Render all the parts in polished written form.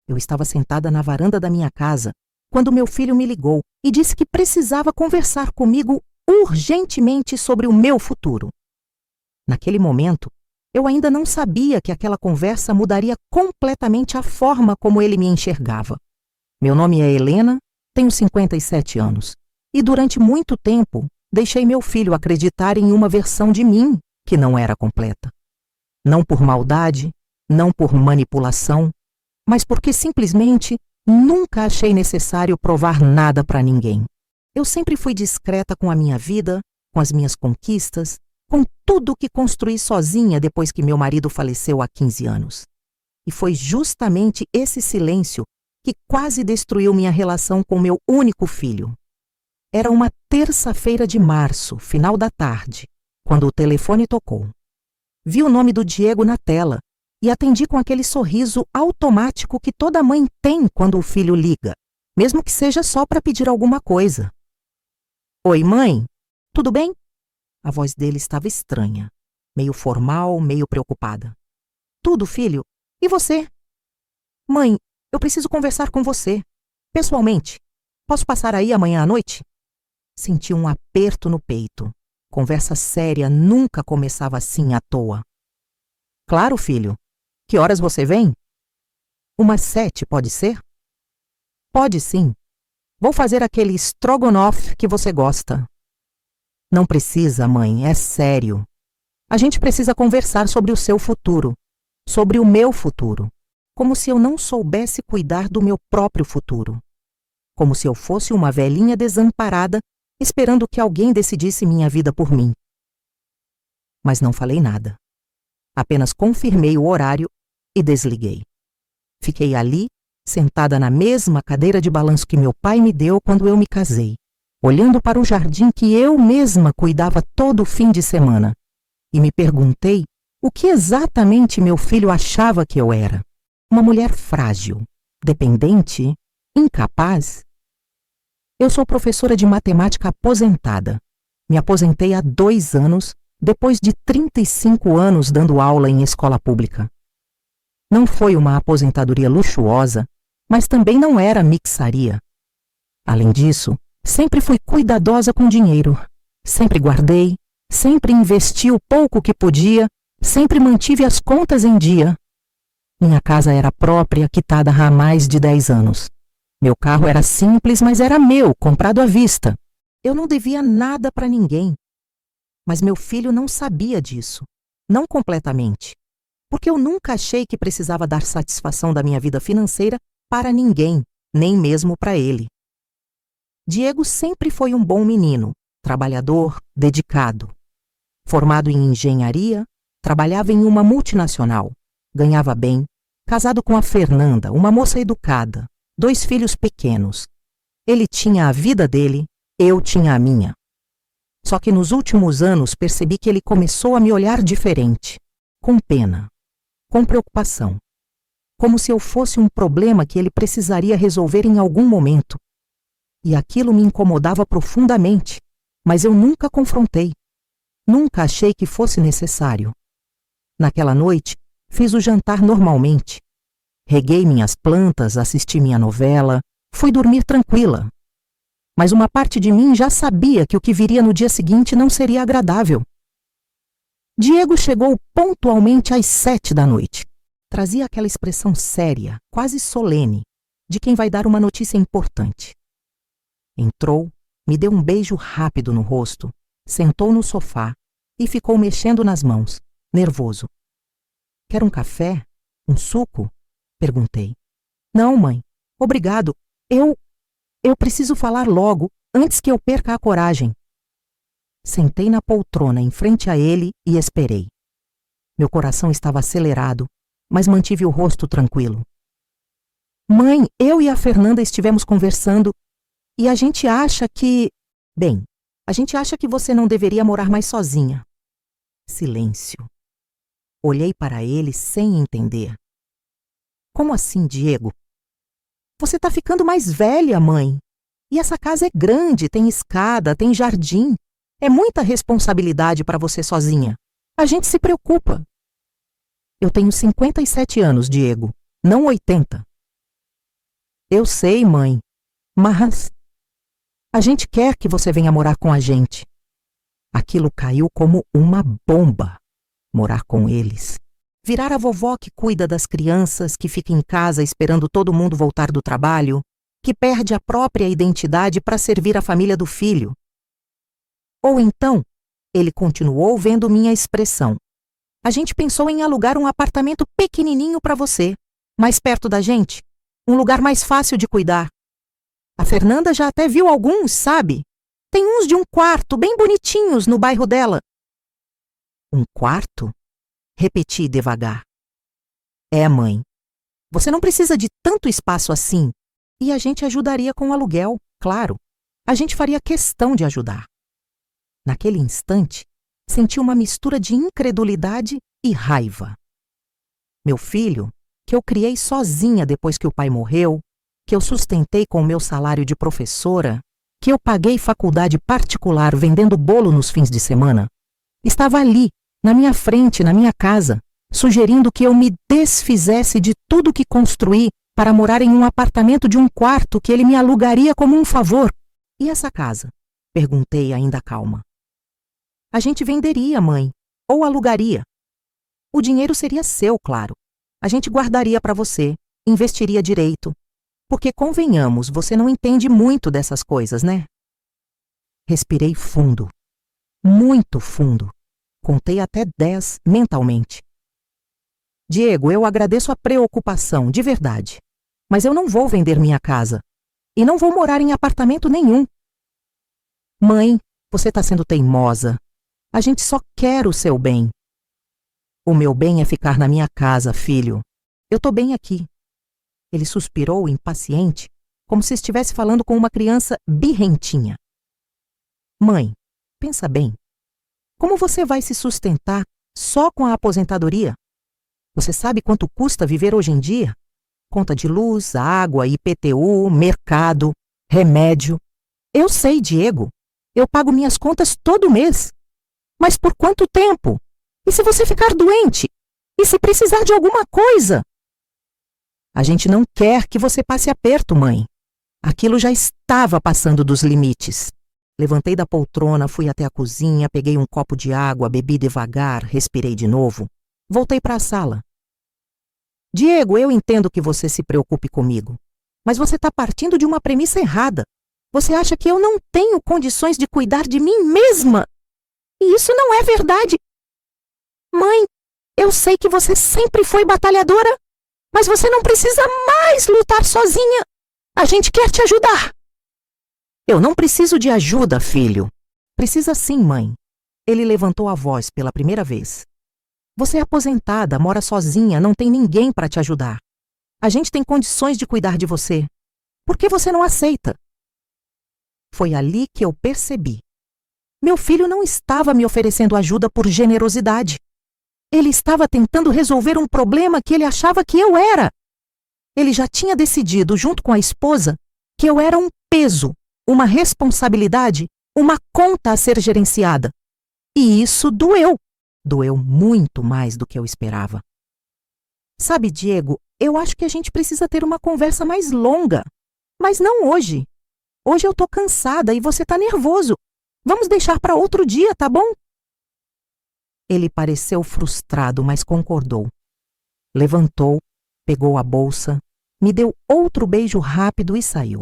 Eu estava sentada na varanda da minha casa quando meu filho me ligou e disse que precisava conversar comigo urgentemente sobre o meu futuro. Naquele momento, eu ainda não sabia que aquela conversa mudaria completamente a forma como ele me enxergava. Meu nome é Helena, tenho 57 anos e durante muito tempo deixei meu filho acreditar em uma versão de mim que não era completa. Não por maldade, não por manipulação, mas porque simplesmente nunca achei necessário provar nada para ninguém. Eu sempre fui discreta com a minha vida, com as minhas conquistas, com tudo que construí sozinha depois que meu marido faleceu há 15 anos. E foi justamente esse silêncio que quase destruiu minha relação com meu único filho. Era uma terça-feira de março, final da tarde, quando o telefone tocou. Vi o nome do Diego na tela e atendi com aquele sorriso automático que toda mãe tem quando o filho liga, mesmo que seja só para pedir alguma coisa. Oi, mãe, tudo bem? A voz dele estava estranha, meio formal, meio preocupada. Tudo, filho. E você? Mãe, eu preciso conversar com você, pessoalmente. Posso passar aí amanhã à noite? Senti um aperto no peito. Conversa séria nunca começava assim à toa. Claro, filho. Que horas você vem? Umas 7, pode ser? Pode sim. Vou fazer aquele strogonoff que você gosta. Não precisa, mãe, é sério. A gente precisa conversar sobre o seu futuro, sobre o meu futuro, como se eu não soubesse cuidar do meu próprio futuro. Como se eu fosse uma velhinha desamparada, esperando que alguém decidisse minha vida por mim. Mas não falei nada. Apenas confirmei o horário e desliguei. Fiquei ali, sentada na mesma cadeira de balanço que meu pai me deu quando eu me casei, olhando para o jardim que eu mesma cuidava todo fim de semana, e me perguntei o que exatamente meu filho achava que eu era. Uma mulher frágil, dependente, incapaz? Eu sou professora de matemática aposentada. Me aposentei há 2 anos, depois de 35 anos dando aula em escola pública. Não foi uma aposentadoria luxuosa, mas também não era mixaria. Além disso, sempre fui cuidadosa com dinheiro. Sempre guardei, sempre investi o pouco que podia, sempre mantive as contas em dia. Minha casa era própria, quitada há mais de 10 anos. Meu carro era simples, mas era meu, comprado à vista. Eu não devia nada para ninguém. Mas meu filho não sabia disso. Não completamente. Porque eu nunca achei que precisava dar satisfação da minha vida financeira para ninguém, nem mesmo para ele. Diego sempre foi um bom menino, trabalhador, dedicado. Formado em engenharia, trabalhava em uma multinacional, ganhava bem, casado com a Fernanda, uma moça educada, 2 filhos pequenos. Ele tinha a vida dele, eu tinha a minha. Só que nos últimos anos percebi que ele começou a me olhar diferente, com pena, com preocupação, como se eu fosse um problema que ele precisaria resolver em algum momento. E aquilo me incomodava profundamente, mas eu nunca confrontei. Nunca achei que fosse necessário. Naquela noite, fiz o jantar normalmente. Reguei minhas plantas, assisti minha novela, fui dormir tranquila. Mas uma parte de mim já sabia que o que viria no dia seguinte não seria agradável. Diego chegou pontualmente às 7 da noite. Trazia aquela expressão séria, quase solene, de quem vai dar uma notícia importante. Entrou, me deu um beijo rápido no rosto, sentou no sofá e ficou mexendo nas mãos, nervoso. Quer um café? Um suco? Perguntei. Não, mãe. Obrigado. Eu preciso falar logo, antes que eu perca a coragem. Sentei na poltrona em frente a ele e esperei. Meu coração estava acelerado, mas mantive o rosto tranquilo. Mãe, eu e a Fernanda estivemos conversando e a gente acha que... Bem, a gente acha que você não deveria morar mais sozinha. Silêncio. Olhei para ele sem entender. Como assim, Diego? Você está ficando mais velha, mãe. E essa casa é grande, tem escada, tem jardim. É muita responsabilidade para você sozinha. A gente se preocupa. Eu tenho 57 anos, Diego, não 80. Eu sei, mãe, mas a gente quer que você venha morar com a gente. Aquilo caiu como uma bomba. Morar com eles. Virar a vovó que cuida das crianças, que fica em casa esperando todo mundo voltar do trabalho, que perde a própria identidade para servir a família do filho. Ou então, ele continuou vendo minha expressão. A gente pensou em alugar um apartamento pequenininho para você, mais perto da gente, um lugar mais fácil de cuidar. A Fernanda já até viu alguns, sabe? Tem uns de um quarto, bem bonitinhos, no bairro dela. Um quarto? Repeti devagar. É, mãe. Você não precisa de tanto espaço assim. E a gente ajudaria com o aluguel, claro. A gente faria questão de ajudar. Naquele instante, senti uma mistura de incredulidade e raiva. Meu filho, que eu criei sozinha depois que o pai morreu, que eu sustentei com o meu salário de professora, que eu paguei faculdade particular vendendo bolo nos fins de semana, estava ali, na minha frente, na minha casa, sugerindo que eu me desfizesse de tudo que construí para morar em um apartamento de um quarto que ele me alugaria como um favor. E essa casa? Perguntei ainda calma. A gente venderia, mãe, ou alugaria. O dinheiro seria seu, claro. A gente guardaria para você, investiria direito. Porque, convenhamos, você não entende muito dessas coisas, né? Respirei fundo. Muito fundo. Contei até 10 mentalmente. Diego, eu agradeço a preocupação, de verdade. Mas eu não vou vender minha casa. E não vou morar em apartamento nenhum. Mãe, você está sendo teimosa. A gente só quer o seu bem. O meu bem é ficar na minha casa, filho. Eu tô bem aqui. Ele suspirou impaciente, como se estivesse falando com uma criança birrentinha. Mãe, pensa bem. Como você vai se sustentar só com a aposentadoria? Você sabe quanto custa viver hoje em dia? Conta de luz, água, IPTU, mercado, remédio. Eu sei, Diego. Eu pago minhas contas todo mês. Mas por quanto tempo? E se você ficar doente? E se precisar de alguma coisa? A gente não quer que você passe aperto, mãe. Aquilo já estava passando dos limites. Levantei da poltrona, fui até a cozinha, peguei um copo de água, bebi devagar, respirei de novo. Voltei para a sala. Diego, eu entendo que você se preocupe comigo, mas você está partindo de uma premissa errada. Você acha que eu não tenho condições de cuidar de mim mesma? E isso não é verdade. Mãe, eu sei que você sempre foi batalhadora, mas você não precisa mais lutar sozinha. A gente quer te ajudar. Eu não preciso de ajuda, filho. Precisa sim, mãe. Ele levantou a voz pela primeira vez. Você é aposentada, mora sozinha, não tem ninguém para te ajudar. A gente tem condições de cuidar de você. Por que você não aceita? Foi ali que eu percebi. Meu filho não estava me oferecendo ajuda por generosidade. Ele estava tentando resolver um problema que ele achava que eu era. Ele já tinha decidido, junto com a esposa, que eu era um peso, uma responsabilidade, uma conta a ser gerenciada. E isso doeu. Doeu muito mais do que eu esperava. Sabe, Diego, eu acho que a gente precisa ter uma conversa mais longa. Mas não hoje. Hoje eu tô cansada e você tá nervoso. Vamos deixar para outro dia, tá bom? Ele pareceu frustrado, mas concordou. Levantou, pegou a bolsa, me deu outro beijo rápido e saiu.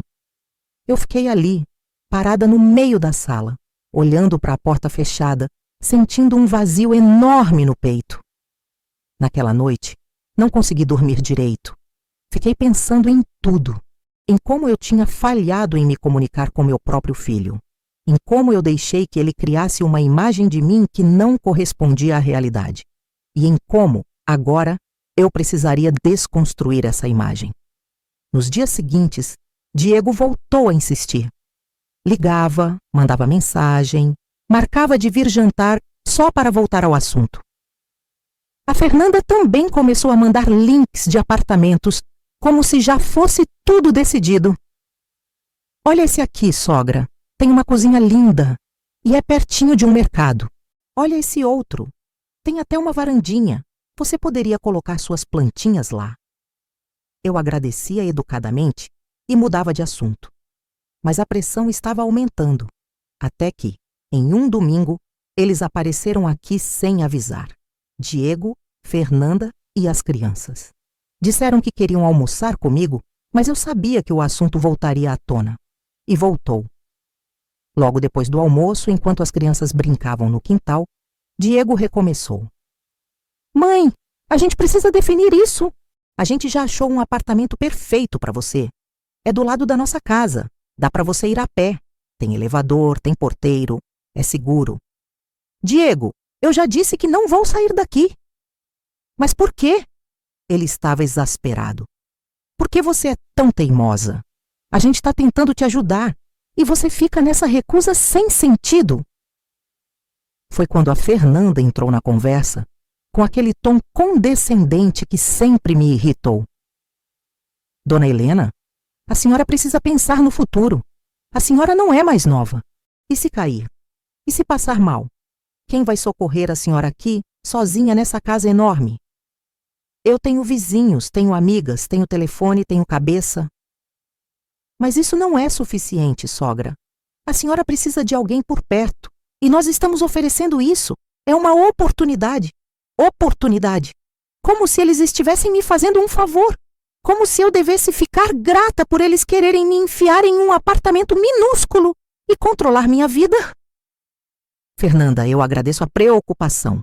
Eu fiquei ali, parada no meio da sala, olhando para a porta fechada, sentindo um vazio enorme no peito. Naquela noite, não consegui dormir direito. Fiquei pensando em tudo, em como eu tinha falhado em me comunicar com meu próprio filho, em como eu deixei que ele criasse uma imagem de mim que não correspondia à realidade, e em como, agora, eu precisaria desconstruir essa imagem. Nos dias seguintes, Diego voltou a insistir. Ligava, mandava mensagem, marcava de vir jantar só para voltar ao assunto. A Fernanda também começou a mandar links de apartamentos, como se já fosse tudo decidido. Olha esse aqui, sogra. Tem uma cozinha linda e é pertinho de um mercado. Olha esse outro. Tem até uma varandinha. Você poderia colocar suas plantinhas lá. Eu agradecia educadamente, e mudava de assunto. Mas a pressão estava aumentando, até que, em um domingo, eles apareceram aqui sem avisar. Diego, Fernanda e as crianças. Disseram que queriam almoçar comigo, mas eu sabia que o assunto voltaria à tona. E voltou. Logo depois do almoço, enquanto as crianças brincavam no quintal, Diego recomeçou. Mãe, a gente precisa definir isso. A gente já achou um apartamento perfeito para você. É do lado da nossa casa. Dá para você ir a pé. Tem elevador, tem porteiro. É seguro. Diego, eu já disse que não vou sair daqui. Mas por quê? Ele estava exasperado. Por que você é tão teimosa? A gente está tentando te ajudar e você fica nessa recusa sem sentido. Foi quando a Fernanda entrou na conversa, com aquele tom condescendente que sempre me irritou. Dona Helena, a senhora precisa pensar no futuro. A senhora não é mais nova. E se cair? E se passar mal? Quem vai socorrer a senhora aqui, sozinha nessa casa enorme? Eu tenho vizinhos, tenho amigas, tenho telefone, tenho cabeça. Mas isso não é suficiente, sogra. A senhora precisa de alguém por perto. E nós estamos oferecendo isso. É uma oportunidade. Oportunidade. Como se eles estivessem me fazendo um favor. Como se eu devesse ficar grata por eles quererem me enfiar em um apartamento minúsculo e controlar minha vida. Fernanda, eu agradeço a preocupação,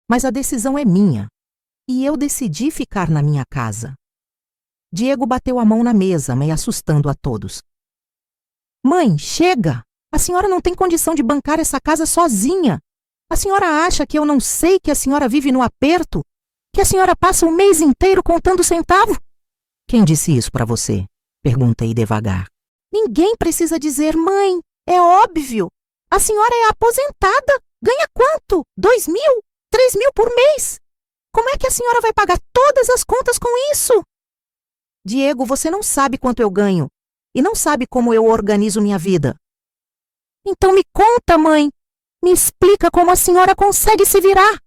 mas a decisão é minha. E eu decidi ficar na minha casa. Diego bateu a mão na mesa, meio assustando a todos. Mãe, chega! A senhora não tem condição de bancar essa casa sozinha. A senhora acha que eu não sei que a senhora vive no aperto? Que a senhora passa o mês inteiro contando centavo? Quem disse isso para você? Perguntei devagar. Ninguém precisa dizer, mãe. É óbvio. A senhora é aposentada. Ganha quanto? 2.000? 3.000 por mês? Como é que a senhora vai pagar todas as contas com isso? Diego, você não sabe quanto eu ganho. E não sabe como eu organizo minha vida. Então me conta, mãe. Me explica como a senhora consegue se virar.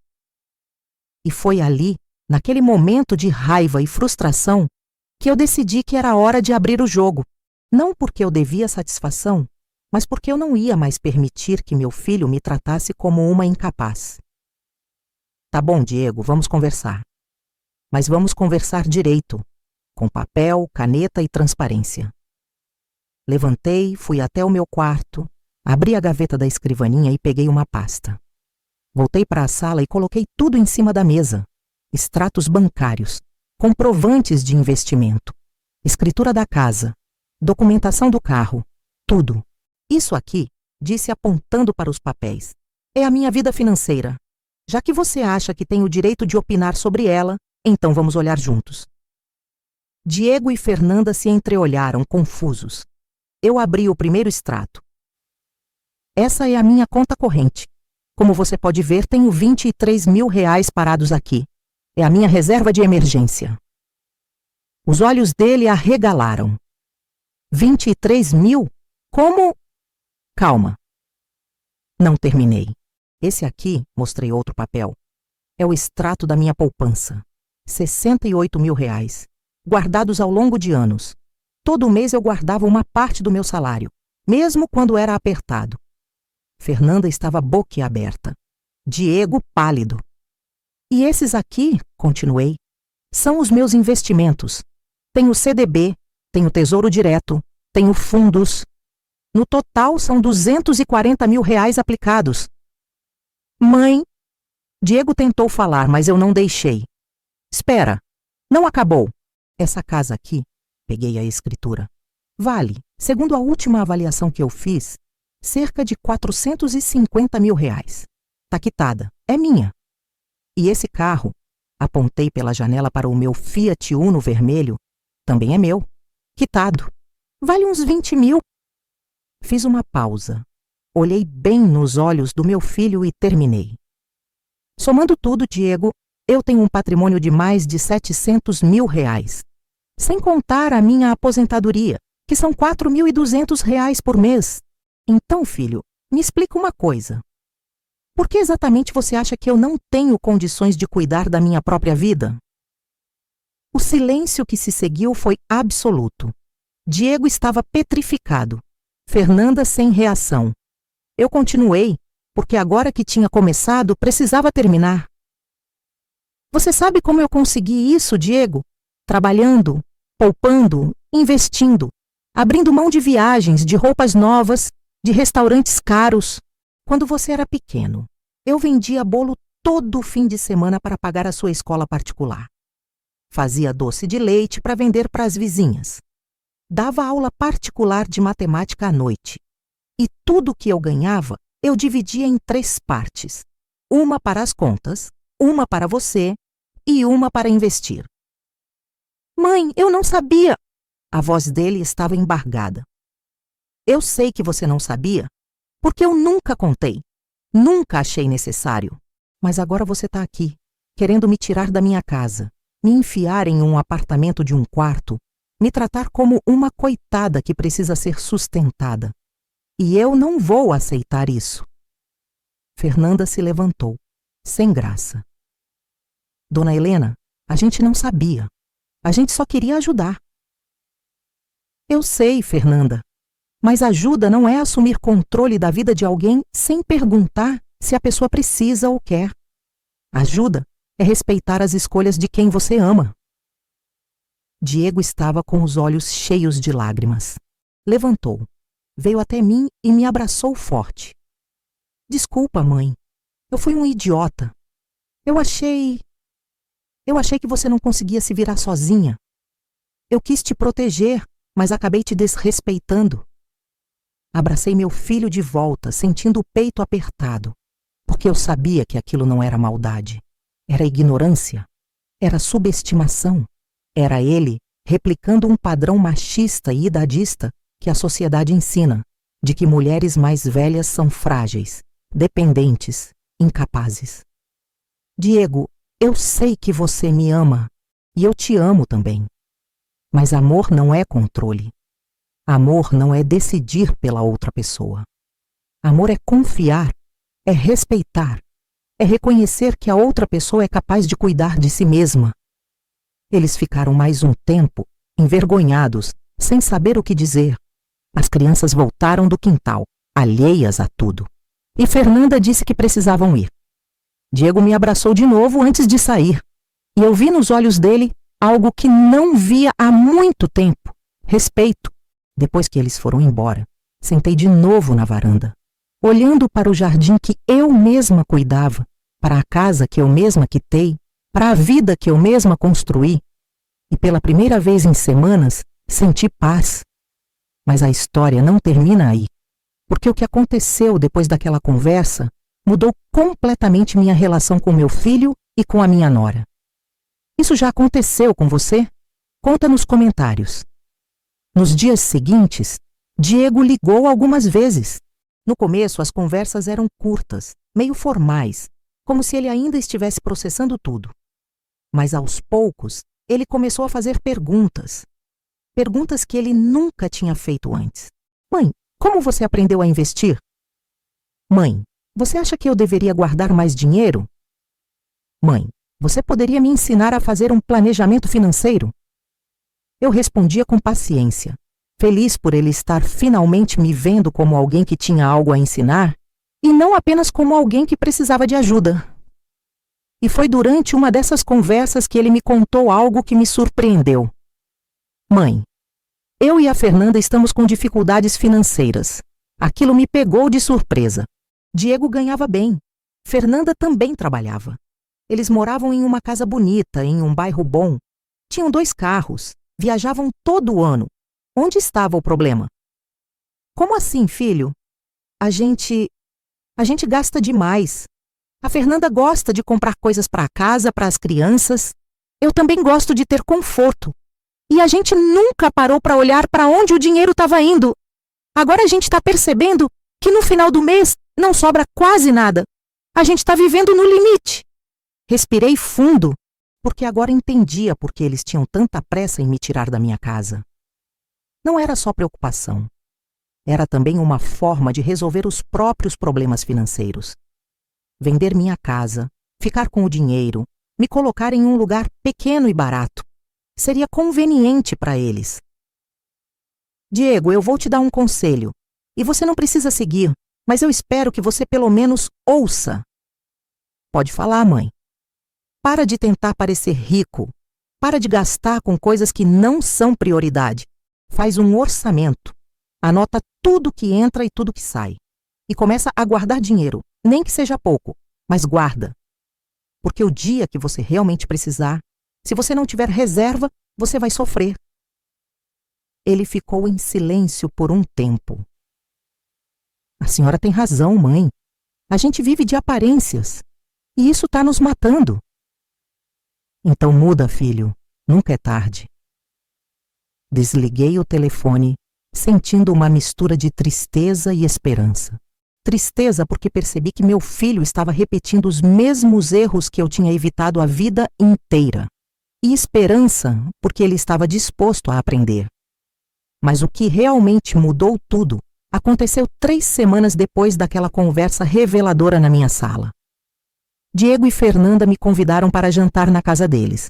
E foi ali, naquele momento de raiva e frustração, que eu decidi que era hora de abrir o jogo. Não porque eu devia satisfação, mas porque eu não ia mais permitir que meu filho me tratasse como uma incapaz. Tá bom, Diego, vamos conversar. Mas vamos conversar direito, com papel, caneta e transparência. Levantei, fui até o meu quarto, abri a gaveta da escrivaninha e peguei uma pasta. Voltei para a sala e coloquei tudo em cima da mesa. Extratos bancários, comprovantes de investimento, escritura da casa, documentação do carro, tudo. Isso aqui, disse apontando para os papéis, é a minha vida financeira. Já que você acha que tem o direito de opinar sobre ela, então vamos olhar juntos. Diego e Fernanda se entreolharam, confusos. Eu abri o primeiro extrato. Essa é a minha conta corrente. Como você pode ver, tenho R$ 23.000 parados aqui. É a minha reserva de emergência. Os olhos dele arregalaram. 23.000? Como? Calma. Não terminei. Esse aqui, mostrei outro papel, é o extrato da minha poupança. R$ 68.000, guardados ao longo de anos. Todo mês eu guardava uma parte do meu salário, mesmo quando era apertado. Fernanda estava boquiaberta. Diego pálido. E esses aqui, continuei, são os meus investimentos. Tenho CDB, tenho Tesouro Direto, tenho fundos. No total são R$ 240.000 aplicados. Mãe, Diego tentou falar, mas eu não deixei. Espera, não acabou. Essa casa aqui, peguei a escritura, vale, segundo a última avaliação que eu fiz, cerca de R$ 450.000. Tá quitada, é minha. E esse carro, apontei pela janela para o meu Fiat Uno vermelho, também é meu, quitado. Vale uns 20.000. Fiz uma pausa. Olhei bem nos olhos do meu filho e terminei. Somando tudo, Diego, eu tenho um patrimônio de mais de R$ 700.000, sem contar a minha aposentadoria, que são R$ 4.200 por mês. Então, filho, me explica uma coisa. Por que exatamente você acha que eu não tenho condições de cuidar da minha própria vida? O silêncio que se seguiu foi absoluto. Diego estava petrificado. Fernanda sem reação. Eu continuei, porque agora que tinha começado, precisava terminar. Você sabe como eu consegui isso, Diego? Trabalhando, poupando, investindo, abrindo mão de viagens, de roupas novas, de restaurantes caros. Quando você era pequeno, eu vendia bolo todo fim de semana para pagar a sua escola particular. Fazia doce de leite para vender para as vizinhas. Dava aula particular de matemática à noite. E tudo que eu ganhava, eu dividia em 3 partes. Uma para as contas, uma para você e uma para investir. Mãe, eu não sabia. A voz dele estava embargada. Eu sei que você não sabia, porque eu nunca contei. Nunca achei necessário. Mas agora você está aqui, querendo me tirar da minha casa, me enfiar em um apartamento de um quarto, me tratar como uma coitada que precisa ser sustentada. E eu não vou aceitar isso. Fernanda se levantou, sem graça. Dona Helena, a gente não sabia. A gente só queria ajudar. Eu sei, Fernanda, mas ajuda não é assumir controle da vida de alguém sem perguntar se a pessoa precisa ou quer. Ajuda é respeitar as escolhas de quem você ama. Diego estava com os olhos cheios de lágrimas. Levantou, veio até mim e me abraçou forte. Desculpa, mãe. Eu fui um idiota. Eu achei que você não conseguia se virar sozinha. Eu quis te proteger, mas acabei te desrespeitando. Abracei meu filho de volta, sentindo o peito apertado, porque eu sabia que aquilo não era maldade. Era ignorância. Era subestimação. Era ele replicando um padrão machista e idadista que a sociedade ensina, de que mulheres mais velhas são frágeis, dependentes, incapazes. Diego, eu sei que você me ama, e eu te amo também. Mas amor não é controle. Amor não é decidir pela outra pessoa. Amor é confiar, é respeitar, é reconhecer que a outra pessoa é capaz de cuidar de si mesma. Eles ficaram mais um tempo, envergonhados, sem saber o que dizer. As crianças voltaram do quintal, alheias a tudo. E Fernanda disse que precisavam ir. Diego me abraçou de novo antes de sair. E eu vi nos olhos dele algo que não via há muito tempo: respeito. Depois que eles foram embora, sentei de novo na varanda, olhando para o jardim que eu mesma cuidava, para a casa que eu mesma quitei, para a vida que eu mesma construí. E pela primeira vez em semanas, senti paz. Mas a história não termina aí, porque o que aconteceu depois daquela conversa mudou completamente minha relação com meu filho e com a minha nora. Isso já aconteceu com você? Conta nos comentários. Nos dias seguintes, Diego ligou algumas vezes. No começo, as conversas eram curtas, meio formais, como se ele ainda estivesse processando tudo. Mas aos poucos, ele começou a fazer perguntas. Perguntas que ele nunca tinha feito antes. Mãe, como você aprendeu a investir? Mãe, você acha que eu deveria guardar mais dinheiro? Mãe, você poderia me ensinar a fazer um planejamento financeiro? Eu respondia com paciência, feliz por ele estar finalmente me vendo como alguém que tinha algo a ensinar e não apenas como alguém que precisava de ajuda. E foi durante uma dessas conversas que ele me contou algo que me surpreendeu. Mãe, eu e a Fernanda estamos com dificuldades financeiras. Aquilo me pegou de surpresa. Diego ganhava bem. Fernanda também trabalhava. Eles moravam em uma casa bonita, em um bairro bom. Tinham 2 carros. Viajavam todo o ano. Onde estava o problema? Como assim, filho? A gente gasta demais. A Fernanda gosta de comprar coisas para a casa, para as crianças. Eu também gosto de ter conforto. E a gente nunca parou para olhar para onde o dinheiro estava indo. Agora a gente está percebendo que no final do mês não sobra quase nada. A gente está vivendo no limite. Respirei fundo, porque agora entendia por que eles tinham tanta pressa em me tirar da minha casa. Não era só preocupação. Era também uma forma de resolver os próprios problemas financeiros. Vender minha casa, ficar com o dinheiro, me colocar em um lugar pequeno e barato. Seria conveniente para eles. Diego, eu vou te dar um conselho. E você não precisa seguir, mas eu espero que você pelo menos ouça. Pode falar, mãe. Para de tentar parecer rico. Para de gastar com coisas que não são prioridade. Faz um orçamento. Anota tudo que entra e tudo que sai. E começa a guardar dinheiro, nem que seja pouco, mas guarda. Porque o dia que você realmente precisar, se você não tiver reserva, você vai sofrer. Ele ficou em silêncio por um tempo. A senhora tem razão, mãe. A gente vive de aparências. E isso está nos matando. Então muda, filho. Nunca é tarde. Desliguei o telefone, sentindo uma mistura de tristeza e esperança. Tristeza porque percebi que meu filho estava repetindo os mesmos erros que eu tinha evitado a vida inteira. E esperança porque ele estava disposto a aprender. Mas o que realmente mudou tudo aconteceu 3 semanas depois daquela conversa reveladora na minha sala. Diego e Fernanda me convidaram para jantar na casa deles.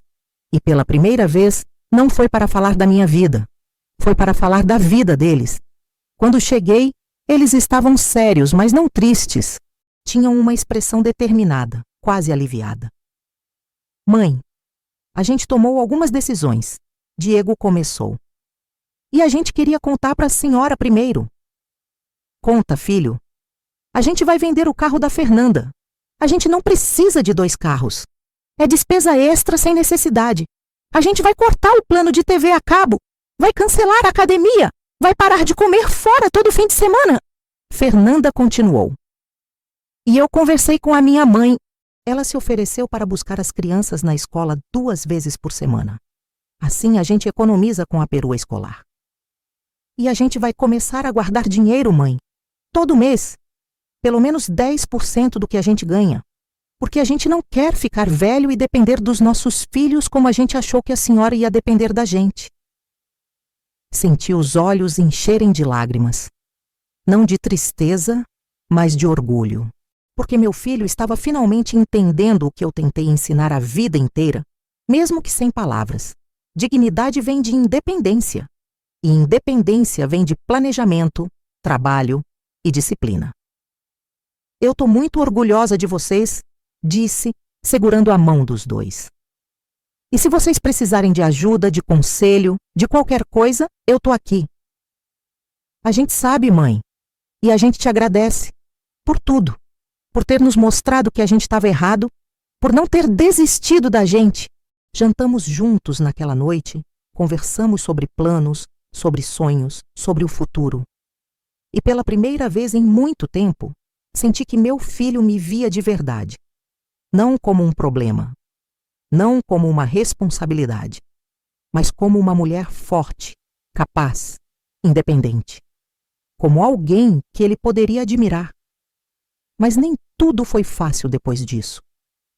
E pela primeira vez, não foi para falar da minha vida. Foi para falar da vida deles. Quando cheguei, eles estavam sérios, mas não tristes. Tinham uma expressão determinada, quase aliviada. Mãe, a gente tomou algumas decisões. Diego começou. E a gente queria contar para a senhora primeiro. Conta, filho. A gente vai vender o carro da Fernanda. A gente não precisa de 2 carros. É despesa extra sem necessidade. A gente vai cortar o plano de TV a cabo. Vai cancelar a academia. Vai parar de comer fora todo fim de semana. Fernanda continuou. E eu conversei com a minha mãe. Ela se ofereceu para buscar as crianças na escola 2 vezes por semana. Assim a gente economiza com a perua escolar. E a gente vai começar a guardar dinheiro, mãe. Todo mês. Pelo menos 10% do que a gente ganha. Porque a gente não quer ficar velho e depender dos nossos filhos como a gente achou que a senhora ia depender da gente. Senti os olhos encherem de lágrimas. Não de tristeza, mas de orgulho. Porque meu filho estava finalmente entendendo o que eu tentei ensinar a vida inteira, mesmo que sem palavras. Dignidade vem de independência. E independência vem de planejamento, trabalho e disciplina. Eu estou muito orgulhosa de vocês, disse, segurando a mão dos dois. E se vocês precisarem de ajuda, de conselho, de qualquer coisa, eu estou aqui. A gente sabe, mãe, e a gente te agradece por tudo, por ter nos mostrado que a gente estava errado, por não ter desistido da gente. Jantamos juntos naquela noite, conversamos sobre planos, sobre sonhos, sobre o futuro. E pela primeira vez em muito tempo, senti que meu filho me via de verdade. Não como um problema, não como uma responsabilidade, mas como uma mulher forte, capaz, independente. Como alguém que ele poderia admirar. Mas nem tudo foi fácil depois disso,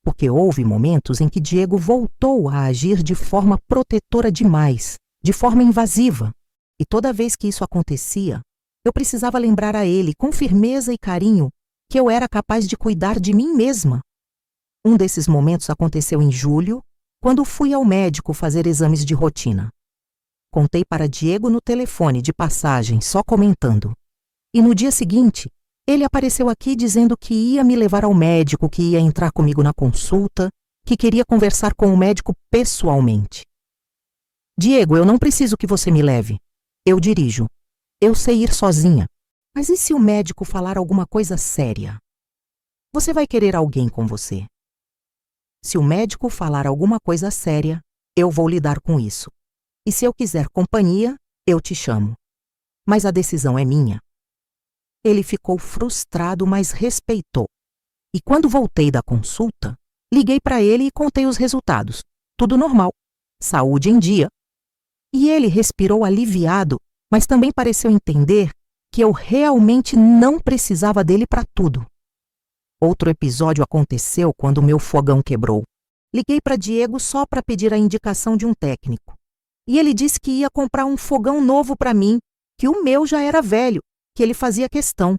porque houve momentos em que Diego voltou a agir de forma protetora demais, de forma invasiva. E toda vez que isso acontecia, eu precisava lembrar a ele, com firmeza e carinho, que eu era capaz de cuidar de mim mesma. Um desses momentos aconteceu em julho, quando fui ao médico fazer exames de rotina. Contei para Diego no telefone de passagem, só comentando. E no dia seguinte, ele apareceu aqui dizendo que ia me levar ao médico, que ia entrar comigo na consulta, que queria conversar com o médico pessoalmente. Diego, eu não preciso que você me leve. Eu dirijo. Eu sei ir sozinha. Mas e se o médico falar alguma coisa séria? Você vai querer alguém com você. Se o médico falar alguma coisa séria, eu vou lidar com isso. E se eu quiser companhia, eu te chamo. Mas a decisão é minha. Ele ficou frustrado, mas respeitou. E quando voltei da consulta, liguei para ele e contei os resultados. Tudo normal. Saúde em dia. E ele respirou aliviado, mas também pareceu entender que eu realmente não precisava dele para tudo. Outro episódio aconteceu quando meu fogão quebrou. Liguei para Diego só para pedir a indicação de um técnico. E ele disse que ia comprar um fogão novo para mim, que o meu já era velho, que ele fazia questão.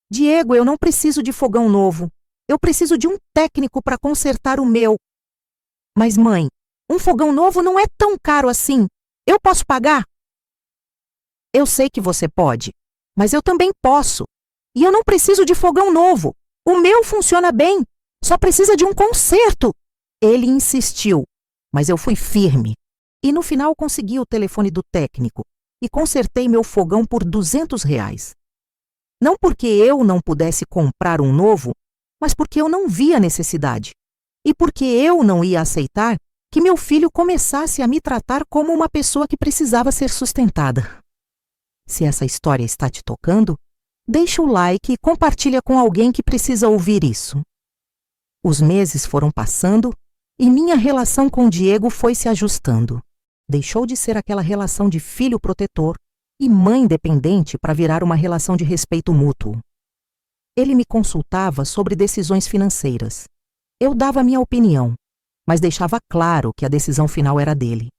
Diego, eu não preciso de fogão novo. Eu preciso de um técnico para consertar o meu. Mas, mãe, um fogão novo não é tão caro assim. Eu posso pagar? eu sei que você pode, mas eu também posso. E eu não preciso de fogão novo. O meu funciona bem, só precisa de um conserto. Ele insistiu, mas eu fui firme. E no final consegui o telefone do técnico e consertei meu fogão por R$ 200. Não porque eu não pudesse comprar um novo, mas porque eu não via necessidade. E porque eu não ia aceitar que meu filho começasse a me tratar como uma pessoa que precisava ser sustentada. Se essa história está te tocando, deixa o like e compartilha com alguém que precisa ouvir isso. Os meses foram passando e minha relação com Diego foi se ajustando. Deixou de ser aquela relação de filho protetor e mãe dependente para virar uma relação de respeito mútuo. Ele me consultava sobre decisões financeiras. Eu dava minha opinião, mas deixava claro que a decisão final era dele.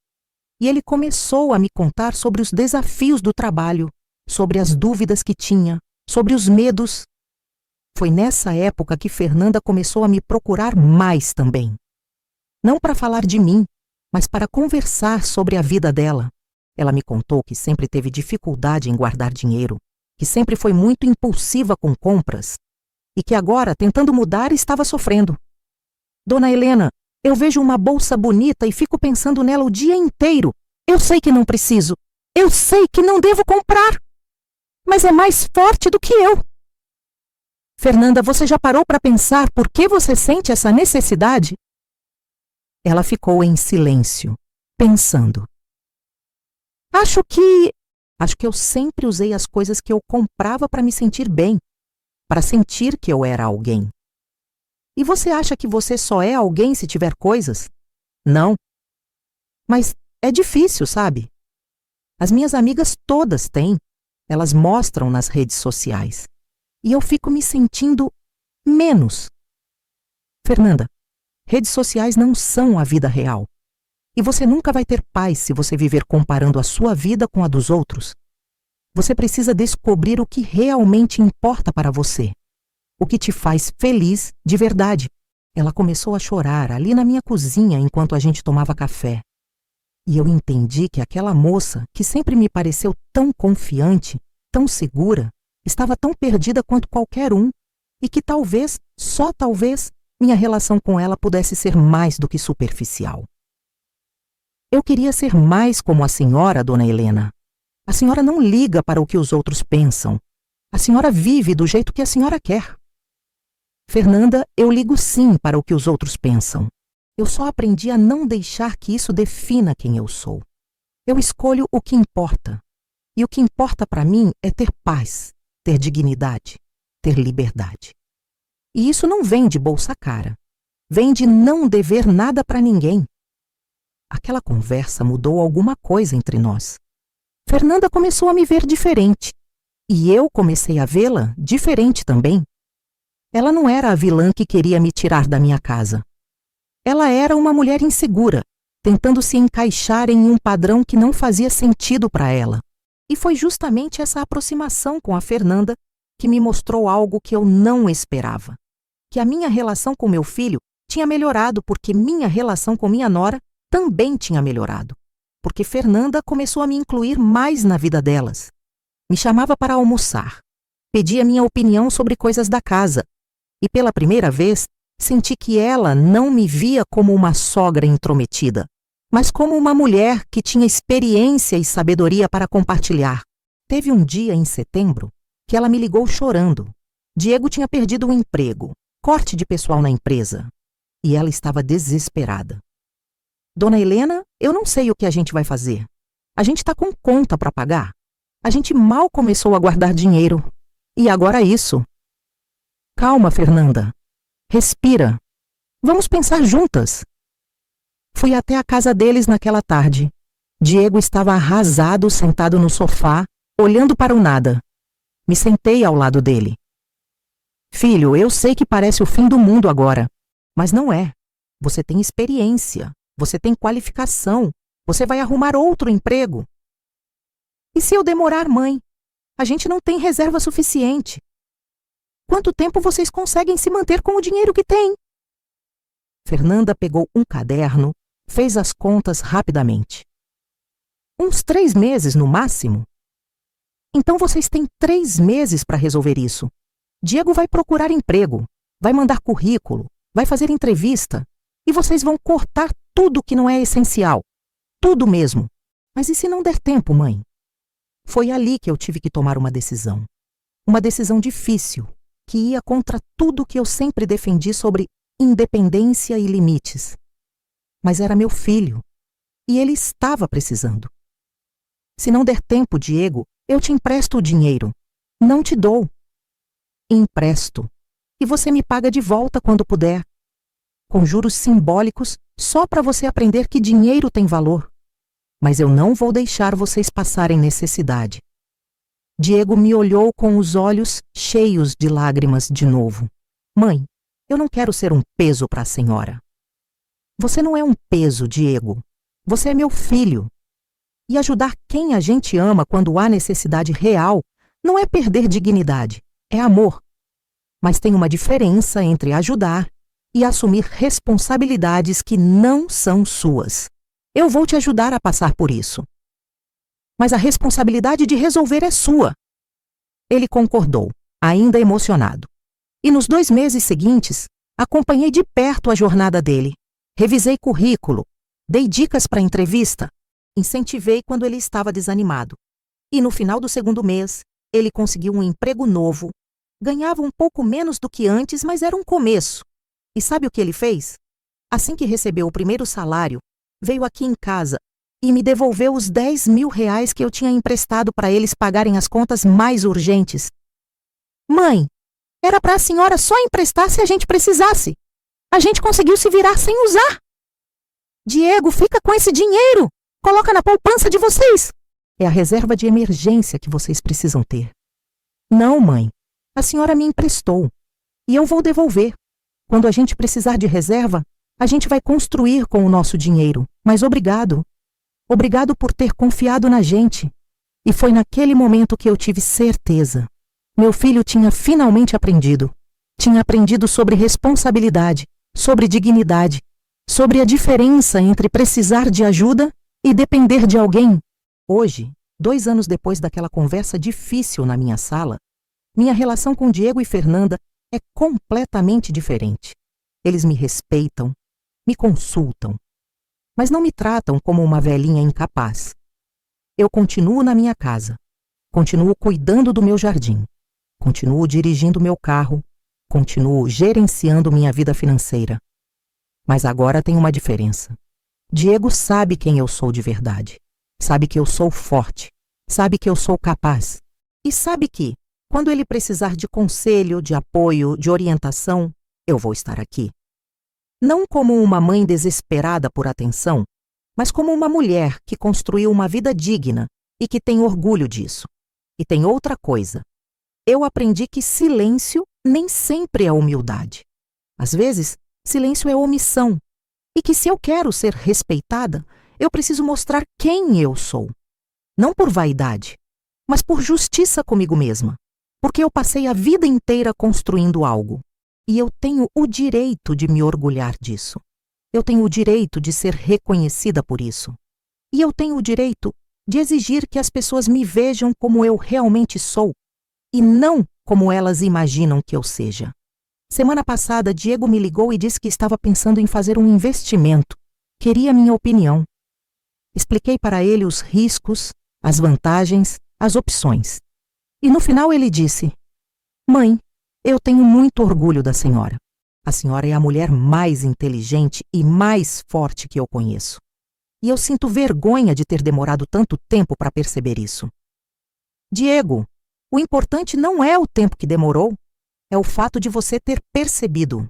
E ele começou a me contar sobre os desafios do trabalho, sobre as dúvidas que tinha, sobre os medos. Foi nessa época que Fernanda começou a me procurar mais também. Não para falar de mim, mas para conversar sobre a vida dela. Ela me contou que sempre teve dificuldade em guardar dinheiro, que sempre foi muito impulsiva com compras e que agora, tentando mudar, estava sofrendo. Dona Helena, eu vejo uma bolsa bonita e fico pensando nela o dia inteiro. Eu sei que não preciso. Eu sei que não devo comprar. Mas é mais forte do que eu. Fernanda, você já parou para pensar por que você sente essa necessidade? Ela ficou em silêncio, pensando. Acho que eu sempre usei as coisas que eu comprava para me sentir bem, para sentir que eu era alguém. E você acha que você só é alguém se tiver coisas? Não. Mas é difícil, sabe? As minhas amigas todas têm. Elas mostram nas redes sociais. E eu fico me sentindo menos. Fernanda, redes sociais não são a vida real. E você nunca vai ter paz se você viver comparando a sua vida com a dos outros. Você precisa descobrir o que realmente importa para você. O que te faz feliz de verdade. Ela começou a chorar ali na minha cozinha enquanto a gente tomava café. E eu entendi que aquela moça, que sempre me pareceu tão confiante, tão segura, estava tão perdida quanto qualquer um, e que talvez, só talvez, minha relação com ela pudesse ser mais do que superficial. Eu queria ser mais como a senhora, Dona Helena. A senhora não liga para o que os outros pensam. A senhora vive do jeito que a senhora quer. Fernanda, eu ligo sim para o que os outros pensam. Eu só aprendi a não deixar que isso defina quem eu sou. Eu escolho o que importa. E o que importa para mim é ter paz, ter dignidade, ter liberdade. E isso não vem de bolsa cara. Vem de não dever nada para ninguém. Aquela conversa mudou alguma coisa entre nós. Fernanda começou a me ver diferente. E eu comecei a vê-la diferente também. Ela não era a vilã que queria me tirar da minha casa. Ela era uma mulher insegura, tentando se encaixar em um padrão que não fazia sentido para ela. E foi justamente essa aproximação com a Fernanda que me mostrou algo que eu não esperava. Que a minha relação com meu filho tinha melhorado porque minha relação com minha nora também tinha melhorado. Porque Fernanda começou a me incluir mais na vida delas. Me chamava para almoçar. Pedia minha opinião sobre coisas da casa. E pela primeira vez, senti que ela não me via como uma sogra intrometida, mas como uma mulher que tinha experiência e sabedoria para compartilhar. Teve um dia em setembro que ela me ligou chorando. Diego tinha perdido o emprego, corte de pessoal na empresa, e ela estava desesperada. Dona Helena, eu não sei o que a gente vai fazer. A gente está com conta para pagar. A gente mal começou a guardar dinheiro. E agora isso. Calma, Fernanda. Respira. Vamos pensar juntas. Fui até a casa deles naquela tarde. Diego estava arrasado, sentado no sofá, olhando para o nada. Me sentei ao lado dele. Filho, eu sei que parece o fim do mundo agora, mas não é. Você tem experiência, você tem qualificação, você vai arrumar outro emprego. E se eu demorar, mãe? A gente não tem reserva suficiente. Quanto tempo vocês conseguem se manter com o dinheiro que têm? Fernanda pegou um caderno, fez as contas rapidamente. Uns 3 meses no máximo. Então vocês têm 3 meses para resolver isso. Diego vai procurar emprego, vai mandar currículo, vai fazer entrevista, e vocês vão cortar tudo que não é essencial. Tudo mesmo. Mas e se não der tempo, mãe? Foi ali que eu tive que tomar uma decisão. Uma decisão difícil, que ia contra tudo que eu sempre defendi sobre independência e limites. Mas era meu filho, e ele estava precisando. Se não der tempo, Diego, eu te empresto o dinheiro. Não te dou. Empresto. E você me paga de volta quando puder. Com juros simbólicos, só para você aprender que dinheiro tem valor. Mas eu não vou deixar vocês passarem necessidade. Diego me olhou com os olhos cheios de lágrimas de novo. Mãe, eu não quero ser um peso para a senhora. Você não é um peso, Diego. Você é meu filho. E ajudar quem a gente ama quando há necessidade real não é perder dignidade, é amor. Mas tem uma diferença entre ajudar e assumir responsabilidades que não são suas. Eu vou te ajudar a passar por isso. Mas a responsabilidade de resolver é sua. Ele concordou, ainda emocionado. E nos 2 meses seguintes, acompanhei de perto a jornada dele. Revisei currículo, dei dicas para entrevista, incentivei quando ele estava desanimado. E no final do 2º mês, ele conseguiu um emprego novo. Ganhava um pouco menos do que antes, mas era um começo. E sabe o que ele fez? Assim que recebeu o primeiro salário, veio aqui em casa e me devolveu os R$ 10.000 que eu tinha emprestado para eles pagarem as contas mais urgentes. Mãe, era para a senhora só emprestar se a gente precisasse. A gente conseguiu se virar sem usar. Diego, fica com esse dinheiro. Coloca na poupança de vocês. É a reserva de emergência que vocês precisam ter. Não, mãe. A senhora me emprestou. E eu vou devolver. Quando a gente precisar de reserva, a gente vai construir com o nosso dinheiro. Mas obrigado. Obrigado por ter confiado na gente. E foi naquele momento que eu tive certeza. Meu filho tinha finalmente aprendido. Tinha aprendido sobre responsabilidade, sobre dignidade, sobre a diferença entre precisar de ajuda e depender de alguém. Hoje, 2 anos depois daquela conversa difícil na minha sala, minha relação com Diego e Fernanda é completamente diferente. Eles me respeitam, me consultam, mas não me tratam como uma velhinha incapaz. Eu continuo na minha casa, continuo cuidando do meu jardim, continuo dirigindo meu carro, continuo gerenciando minha vida financeira. Mas agora tem uma diferença. Diego sabe quem eu sou de verdade. Sabe que eu sou forte. Sabe que eu sou capaz. E sabe que, quando ele precisar de conselho, de apoio, de orientação, eu vou estar aqui. Não como uma mãe desesperada por atenção, mas como uma mulher que construiu uma vida digna e que tem orgulho disso. E tem outra coisa. Eu aprendi que silêncio nem sempre é humildade. Às vezes, silêncio é omissão. E que se eu quero ser respeitada, eu preciso mostrar quem eu sou. Não por vaidade, mas por justiça comigo mesma. Porque eu passei a vida inteira construindo algo. E eu tenho o direito de me orgulhar disso. Eu tenho o direito de ser reconhecida por isso. E eu tenho o direito de exigir que as pessoas me vejam como eu realmente sou, e não como elas imaginam que eu seja. Semana passada, Diego me ligou e disse que estava pensando em fazer um investimento. Queria minha opinião. Expliquei para ele os riscos, as vantagens, as opções. E no final ele disse: Mãe, eu tenho muito orgulho da senhora. A senhora é a mulher mais inteligente e mais forte que eu conheço. E eu sinto vergonha de ter demorado tanto tempo para perceber isso. Diego, o importante não é o tempo que demorou, é o fato de você ter percebido.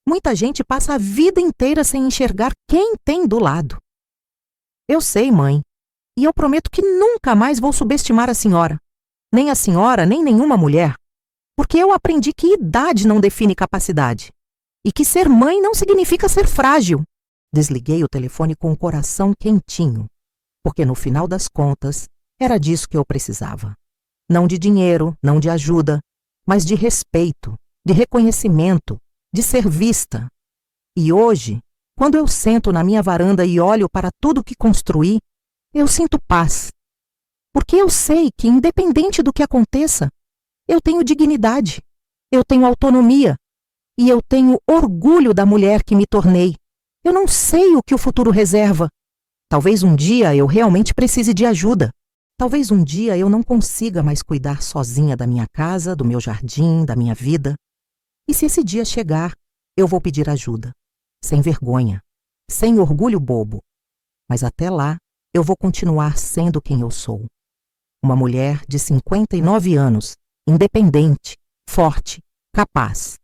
Muita gente passa a vida inteira sem enxergar quem tem do lado. Eu sei, mãe, e eu prometo que nunca mais vou subestimar a senhora. Nem a senhora, nem nenhuma mulher. Porque eu aprendi que idade não define capacidade. E que ser mãe não significa ser frágil. Desliguei o telefone com o coração quentinho. Porque no final das contas, era disso que eu precisava. Não de dinheiro, não de ajuda, mas de respeito, de reconhecimento, de ser vista. E hoje, quando eu sento na minha varanda e olho para tudo que construí, eu sinto paz. Porque eu sei que, independente do que aconteça, eu tenho dignidade, eu tenho autonomia e eu tenho orgulho da mulher que me tornei. Eu não sei o que o futuro reserva. Talvez um dia eu realmente precise de ajuda. Talvez um dia eu não consiga mais cuidar sozinha da minha casa, do meu jardim, da minha vida. E se esse dia chegar, eu vou pedir ajuda, sem vergonha, sem orgulho bobo. Mas até lá, eu vou continuar sendo quem eu sou. Uma mulher de 59 anos, independente, forte, capaz.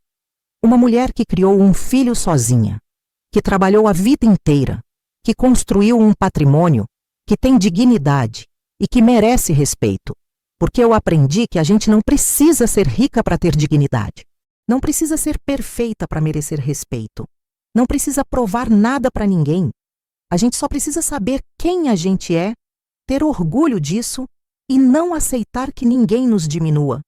Uma mulher que criou um filho sozinha, que trabalhou a vida inteira, que construiu um patrimônio, que tem dignidade e que merece respeito. Porque eu aprendi que a gente não precisa ser rica para ter dignidade. Não precisa ser perfeita para merecer respeito. Não precisa provar nada para ninguém. A gente só precisa saber quem a gente é, ter orgulho disso e não aceitar que ninguém nos diminua.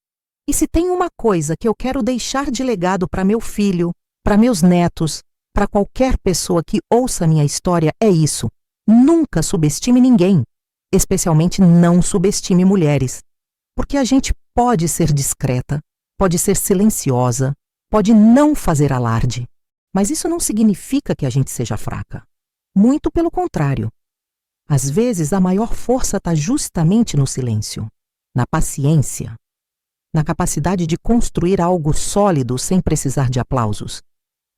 E se tem uma coisa que eu quero deixar de legado para meu filho, para meus netos, para qualquer pessoa que ouça minha história, é isso. Nunca subestime ninguém, especialmente não subestime mulheres. Porque a gente pode ser discreta, pode ser silenciosa, pode não fazer alarde. Mas isso não significa que a gente seja fraca. Muito pelo contrário. Às vezes, a maior força está justamente no silêncio, na paciência, na capacidade de construir algo sólido sem precisar de aplausos.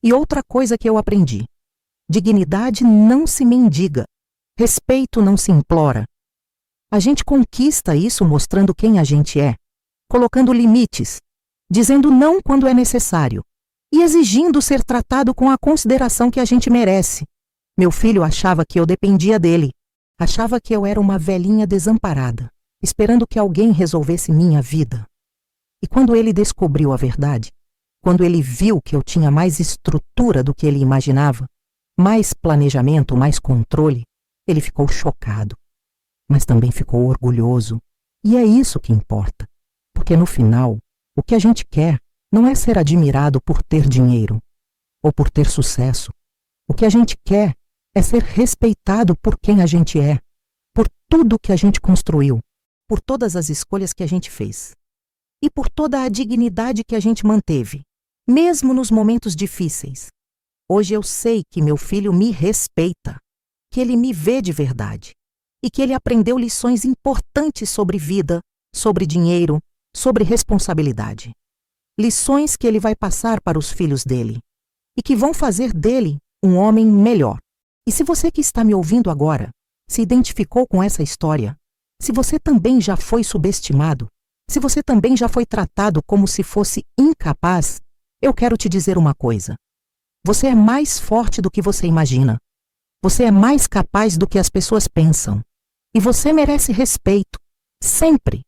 E outra coisa que eu aprendi: dignidade não se mendiga, respeito não se implora. A gente conquista isso mostrando quem a gente é, colocando limites, dizendo não quando é necessário e exigindo ser tratado com a consideração que a gente merece. Meu filho achava que eu dependia dele. Achava que eu era uma velhinha desamparada, esperando que alguém resolvesse minha vida. E quando ele descobriu a verdade, quando ele viu que eu tinha mais estrutura do que ele imaginava, mais planejamento, mais controle, ele ficou chocado. Mas também ficou orgulhoso. E é isso que importa. Porque no final, o que a gente quer não é ser admirado por ter dinheiro ou por ter sucesso. O que a gente quer é ser respeitado por quem a gente é, por tudo que a gente construiu, por todas as escolhas que a gente fez e por toda a dignidade que a gente manteve, mesmo nos momentos difíceis. Hoje eu sei que meu filho me respeita, que ele me vê de verdade e que ele aprendeu lições importantes sobre vida, sobre dinheiro, sobre responsabilidade. Lições que ele vai passar para os filhos dele e que vão fazer dele um homem melhor. E se você que está me ouvindo agora se identificou com essa história, se você também já foi subestimado, se você também já foi tratado como se fosse incapaz, eu quero te dizer uma coisa. Você é mais forte do que você imagina. Você é mais capaz do que as pessoas pensam. E você merece respeito, sempre.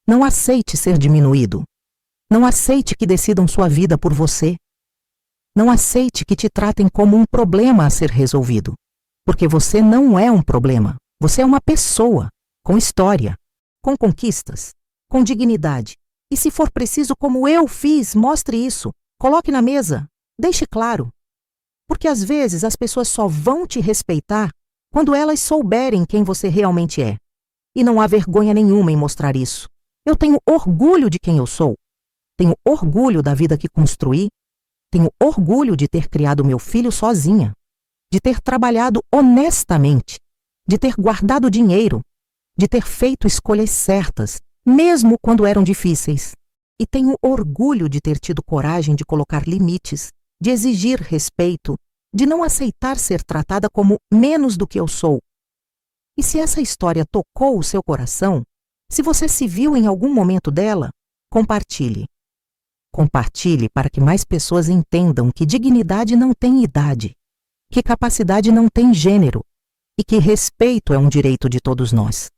Não aceite ser diminuído. Não aceite que decidam sua vida por você. Não aceite que te tratem como um problema a ser resolvido. Porque você não é um problema. Você é uma pessoa, com história, com conquistas, com dignidade. E se for preciso, como eu fiz, mostre isso. Coloque na mesa. Deixe claro. Porque às vezes as pessoas só vão te respeitar quando elas souberem quem você realmente é. E não há vergonha nenhuma em mostrar isso. Eu tenho orgulho de quem eu sou. Tenho orgulho da vida que construí. Tenho orgulho de ter criado meu filho sozinha, de ter trabalhado honestamente, de ter guardado dinheiro, de ter feito escolhas certas, mesmo quando eram difíceis. E tenho orgulho de ter tido coragem de colocar limites, de exigir respeito, de não aceitar ser tratada como menos do que eu sou. E se essa história tocou o seu coração, se você se viu em algum momento dela, compartilhe. Compartilhe para que mais pessoas entendam que dignidade não tem idade, que capacidade não tem gênero e que respeito é um direito de todos nós.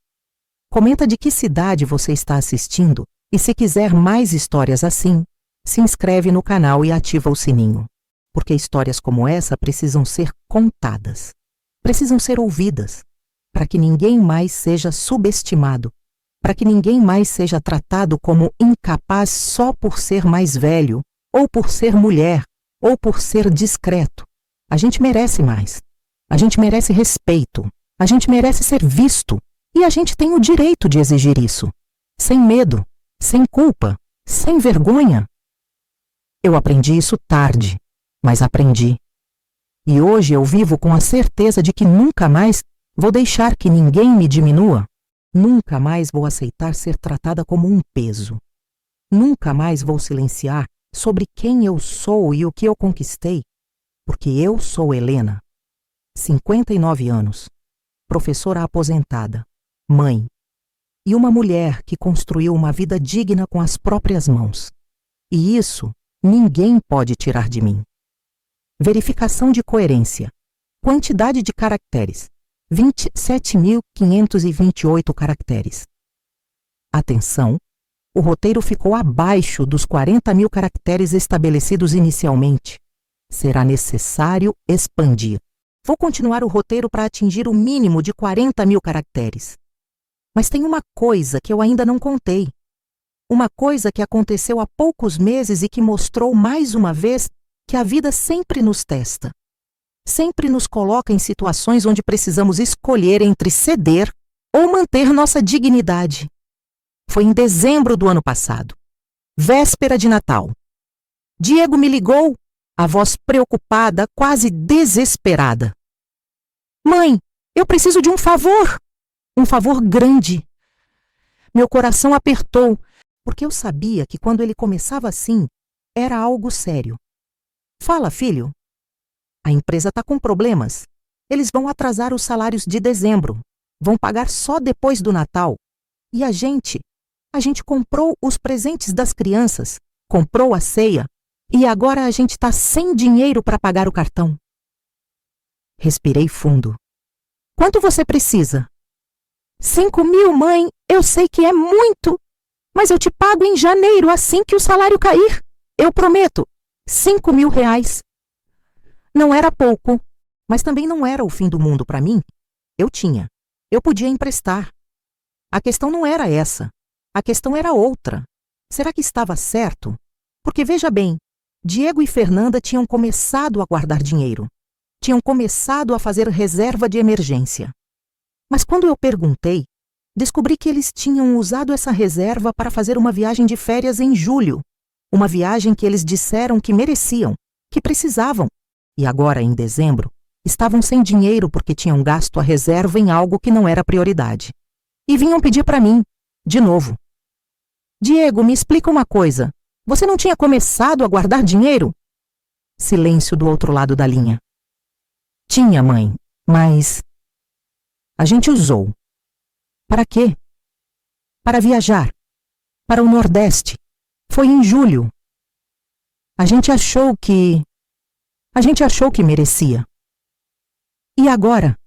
Comenta de que cidade você está assistindo e se quiser mais histórias assim, se inscreve no canal e ativa o sininho, porque histórias como essa precisam ser contadas, precisam ser ouvidas, para que ninguém mais seja subestimado, para que ninguém mais seja tratado como incapaz só por ser mais velho, ou por ser mulher, ou por ser discreto. A gente merece mais. A gente merece respeito. A gente merece ser visto E a gente tem o direito de exigir isso, sem medo, sem culpa, sem vergonha. Eu aprendi isso tarde, mas aprendi. E hoje eu vivo com a certeza de que nunca mais vou deixar que ninguém me diminua. Nunca mais vou aceitar ser tratada como um peso. Nunca mais vou silenciar sobre quem eu sou e o que eu conquistei, porque eu sou Helena, 59 anos, professora aposentada, mãe, e uma mulher que construiu uma vida digna com as próprias mãos. E isso ninguém pode tirar de mim. Verificação de coerência. Quantidade de caracteres: 27.528 caracteres. Atenção, o roteiro ficou abaixo dos 40.000 caracteres estabelecidos inicialmente. Será necessário expandir. Vou continuar o roteiro para atingir o mínimo de 40.000 caracteres. Mas tem uma coisa que eu ainda não contei. Uma coisa que aconteceu há poucos meses e que mostrou mais uma vez que a vida sempre nos testa. Sempre nos coloca em situações onde precisamos escolher entre ceder ou manter nossa dignidade. Foi em dezembro do ano passado, véspera de Natal. Diego me ligou, a voz preocupada, quase desesperada. Mãe, eu preciso de um favor grande. Meu coração apertou, porque eu sabia que quando ele começava assim, era algo sério. Fala, filho. A empresa está com problemas. Eles vão atrasar os salários de dezembro. Vão pagar só depois do Natal. E a gente comprou os presentes das crianças, comprou a ceia, e agora a gente está sem dinheiro para pagar o cartão. Respirei fundo. Quanto você precisa? 5.000, mãe. Eu sei que é muito, mas eu te pago em janeiro assim que o salário cair. Eu prometo. 5.000 reais. Não era pouco, mas também não era o fim do mundo para mim. Eu podia emprestar. A questão não era essa. A questão era outra. Será que estava certo? Porque veja bem, Diego e Fernanda tinham começado a guardar dinheiro. Tinham começado a fazer reserva de emergência. Mas quando eu perguntei, descobri que eles tinham usado essa reserva para fazer uma viagem de férias em julho. Uma viagem que eles disseram que mereciam, que precisavam. E agora, em dezembro, estavam sem dinheiro porque tinham gasto a reserva em algo que não era prioridade. E vinham pedir para mim, de novo. Diego, me explica uma coisa. Você não tinha começado a guardar dinheiro? Silêncio do outro lado da linha. Tinha, mãe, mas a gente usou. Para quê? Para viajar. Para o Nordeste. Foi em julho. A gente achou que merecia. E agora?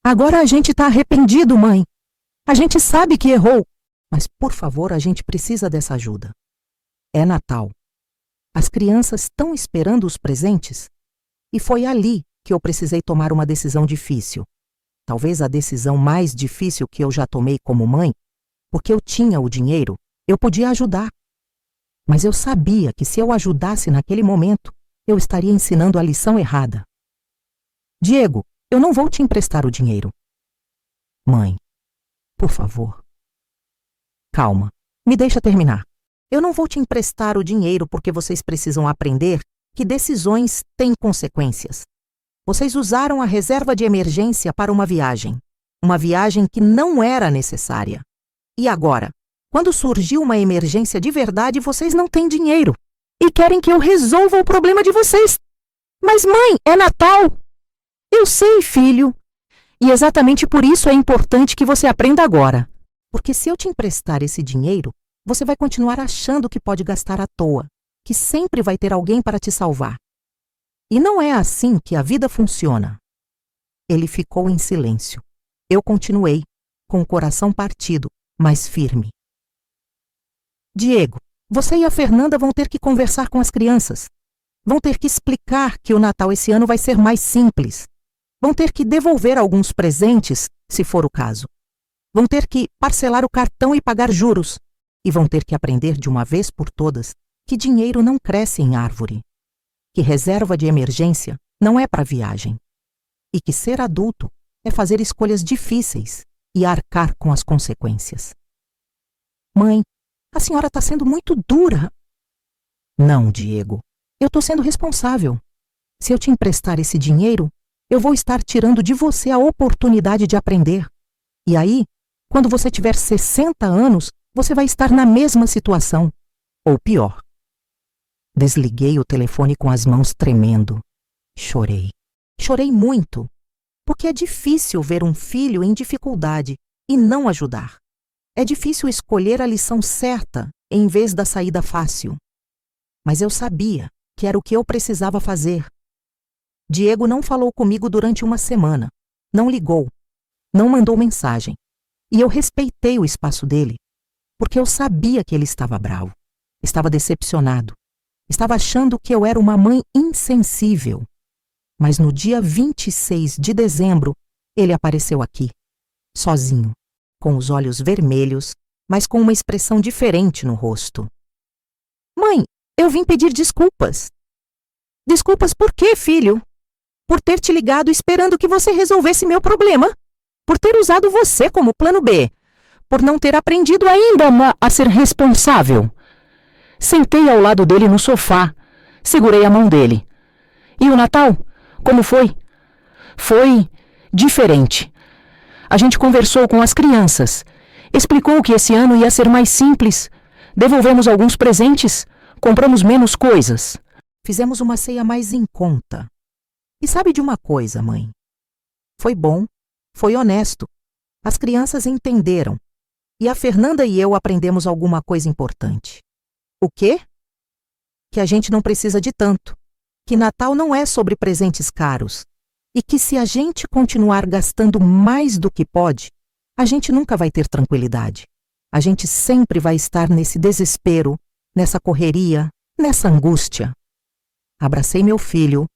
Agora a gente está arrependido, mãe. A gente sabe que errou. Mas, por favor, a gente precisa dessa ajuda. É Natal. As crianças estão esperando os presentes. E foi ali que eu precisei tomar uma decisão difícil. Talvez a decisão mais difícil que eu já tomei como mãe, porque eu tinha o dinheiro, eu podia ajudar. Mas eu sabia que se eu ajudasse naquele momento, eu estaria ensinando a lição errada. Diego, eu não vou te emprestar o dinheiro. Mãe, por favor. Calma, me deixa terminar. Eu não vou te emprestar o dinheiro porque vocês precisam aprender que decisões têm consequências. Vocês usaram a reserva de emergência para uma viagem que não era necessária. E agora, quando surgiu uma emergência de verdade, vocês não têm dinheiro e querem que eu resolva o problema de vocês. Mas, mãe, é Natal. Eu sei, filho. E exatamente por isso é importante que você aprenda agora. Porque se eu te emprestar esse dinheiro, você vai continuar achando que pode gastar à toa, que sempre vai ter alguém para te salvar. E não é assim que a vida funciona. Ele ficou em silêncio. Eu continuei, com o coração partido, mas firme. Diego, você e a Fernanda vão ter que conversar com as crianças. Vão ter que explicar que o Natal esse ano vai ser mais simples. Vão ter que devolver alguns presentes, se for o caso. Vão ter que parcelar o cartão e pagar juros. E vão ter que aprender de uma vez por todas que dinheiro não cresce em árvore. Que reserva de emergência não é para viagem. E que ser adulto é fazer escolhas difíceis e arcar com as consequências. Mãe, a senhora está sendo muito dura. Não, Diego, eu estou sendo responsável. Se eu te emprestar esse dinheiro, eu vou estar tirando de você a oportunidade de aprender. E aí, quando você tiver 60 anos, você vai estar na mesma situação, ou pior. Desliguei o telefone com as mãos tremendo. Chorei. Chorei muito, porque é difícil ver um filho em dificuldade e não ajudar. É difícil escolher a lição certa em vez da saída fácil. Mas eu sabia que era o que eu precisava fazer. Diego não falou comigo durante uma semana, não ligou, não mandou mensagem. E eu respeitei o espaço dele, porque eu sabia que ele estava bravo, estava decepcionado, estava achando que eu era uma mãe insensível. Mas no dia 26 de dezembro, ele apareceu aqui, sozinho, com os olhos vermelhos, mas com uma expressão diferente no rosto. Mãe, eu vim pedir desculpas. Desculpas por quê, filho? Por ter te ligado esperando que você resolvesse meu problema. Por ter usado você como plano B. Por não ter aprendido ainda a ser responsável. Sentei ao lado dele no sofá. Segurei a mão dele. E o Natal? Como foi? Foi diferente. A gente conversou com as crianças. Explicou que esse ano ia ser mais simples. Devolvemos alguns presentes. Compramos menos coisas. Fizemos uma ceia mais em conta. E sabe de uma coisa, mãe? Foi bom, foi honesto. As crianças entenderam. E a Fernanda e eu aprendemos alguma coisa importante. O quê? Que a gente não precisa de tanto. Que Natal não é sobre presentes caros. E que se a gente continuar gastando mais do que pode, a gente nunca vai ter tranquilidade. A gente sempre vai estar nesse desespero, nessa correria, nessa angústia. Abracei meu filho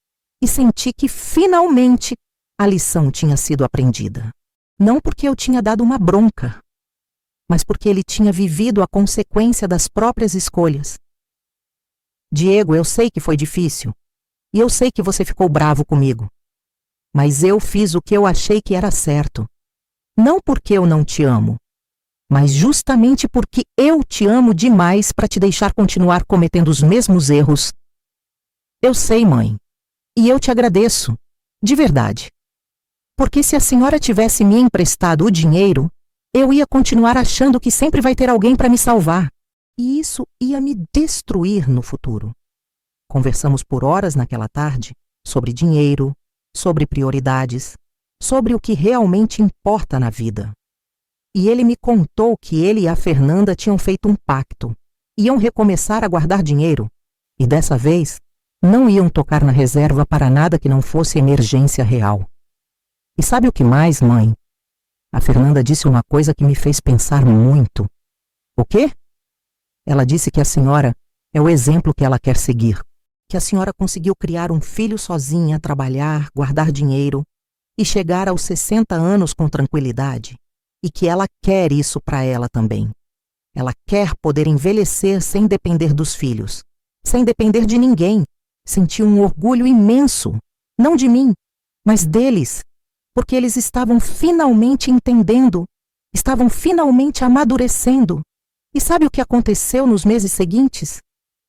e senti que finalmente a lição tinha sido aprendida. Não porque eu tinha dado uma bronca, mas porque ele tinha vivido a consequência das próprias escolhas. Diego, eu sei que foi difícil, e eu sei que você ficou bravo comigo, mas eu fiz o que eu achei que era certo. Não porque eu não te amo, mas justamente porque eu te amo demais para te deixar continuar cometendo os mesmos erros. Eu sei, mãe, e eu te agradeço, de verdade. Porque se a senhora tivesse me emprestado o dinheiro, eu ia continuar achando que sempre vai ter alguém para me salvar. E isso ia me destruir no futuro. Conversamos por horas naquela tarde sobre dinheiro, sobre prioridades, sobre o que realmente importa na vida. E ele me contou que ele e a Fernanda tinham feito um pacto. Iam recomeçar a guardar dinheiro. E dessa vez, não iam tocar na reserva para nada que não fosse emergência real. E sabe o que mais, mãe? A Fernanda disse uma coisa que me fez pensar muito. O quê? Ela disse que a senhora é o exemplo que ela quer seguir. Que a senhora conseguiu criar um filho sozinha, trabalhar, guardar dinheiro e chegar aos 60 anos com tranquilidade. E que ela quer isso para ela também. Ela quer poder envelhecer sem depender dos filhos, sem depender de ninguém. Senti um orgulho imenso, não de mim, mas deles, porque eles estavam finalmente entendendo, estavam finalmente amadurecendo. E sabe o que aconteceu nos meses seguintes?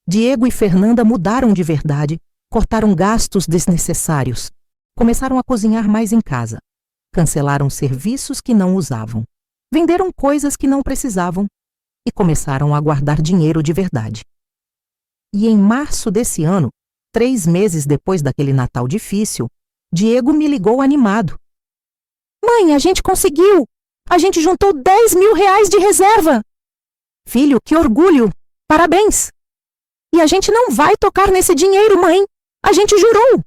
Diego e Fernanda mudaram de verdade, cortaram gastos desnecessários, começaram a cozinhar mais em casa, cancelaram serviços que não usavam, venderam coisas que não precisavam e começaram a guardar dinheiro de verdade. E em março desse ano, 3 meses depois daquele Natal difícil, Diego me ligou animado. Mãe, a gente conseguiu! A gente juntou 10 mil reais de reserva! Filho, que orgulho! Parabéns! E a gente não vai tocar nesse dinheiro, mãe! A gente jurou!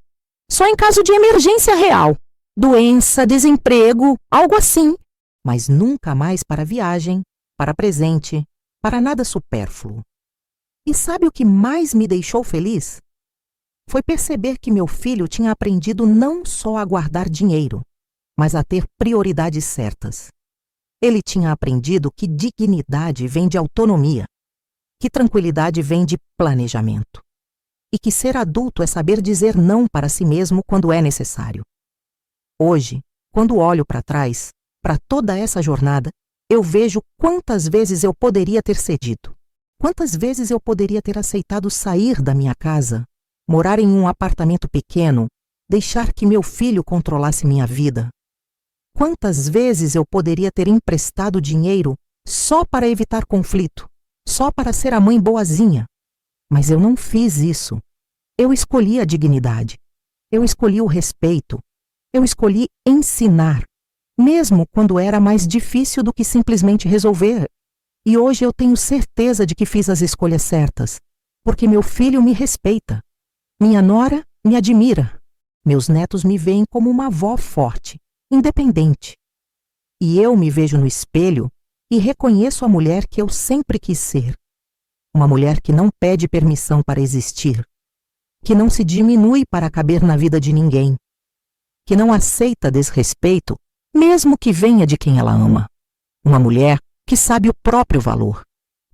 Só em caso de emergência real. Doença, desemprego, algo assim. Mas nunca mais para viagem, para presente, para nada supérfluo. E sabe o que mais me deixou feliz? Foi perceber que meu filho tinha aprendido não só a guardar dinheiro, mas a ter prioridades certas. Ele tinha aprendido que dignidade vem de autonomia, que tranquilidade vem de planejamento, e que ser adulto é saber dizer não para si mesmo quando é necessário. Hoje, quando olho para trás, para toda essa jornada, eu vejo quantas vezes eu poderia ter cedido. Quantas vezes eu poderia ter aceitado sair da minha casa, morar em um apartamento pequeno, deixar que meu filho controlasse minha vida. Quantas vezes eu poderia ter emprestado dinheiro só para evitar conflito, só para ser a mãe boazinha. Mas eu não fiz isso. Eu escolhi a dignidade. Eu escolhi o respeito. Eu escolhi ensinar, mesmo quando era mais difícil do que simplesmente resolver. E hoje eu tenho certeza de que fiz as escolhas certas, porque meu filho me respeita. Minha nora me admira. Meus netos me veem como uma avó forte, independente. E eu me vejo no espelho e reconheço a mulher que eu sempre quis ser. Uma mulher que não pede permissão para existir, que não se diminui para caber na vida de ninguém, que não aceita desrespeito, mesmo que venha de quem ela ama. Uma mulher que sabe o próprio valor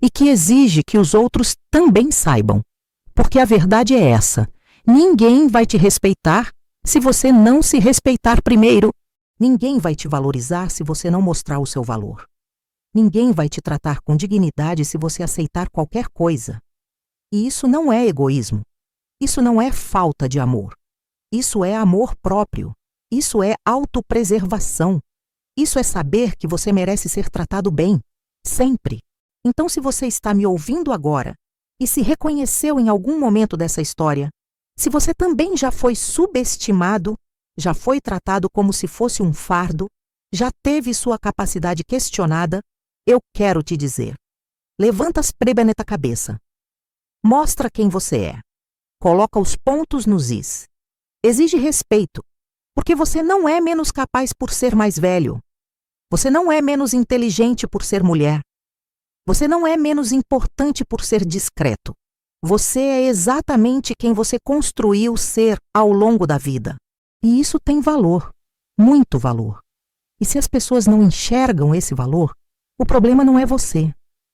e que exige que os outros também saibam. Porque a verdade é essa: ninguém vai te respeitar se você não se respeitar primeiro. Ninguém vai te valorizar se você não mostrar o seu valor. Ninguém vai te tratar com dignidade se você aceitar qualquer coisa. E isso não é egoísmo. Isso não é falta de amor. Isso é amor próprio. Isso é autopreservação. Isso é saber que você merece ser tratado bem, sempre. Então, se você está me ouvindo agora e se reconheceu em algum momento dessa história, se você também já foi subestimado, já foi tratado como se fosse um fardo, já teve sua capacidade questionada, eu quero te dizer: levanta as prebas na cabeça. Mostra quem você é. Coloca os pontos nos is. Exige respeito, porque você não é menos capaz por ser mais velho. Você não é menos inteligente por ser mulher. Você não é menos importante por ser discreto. Você é exatamente quem você construiu ser ao longo da vida. E isso tem valor, muito valor. E se as pessoas não enxergam esse valor, o problema não é você.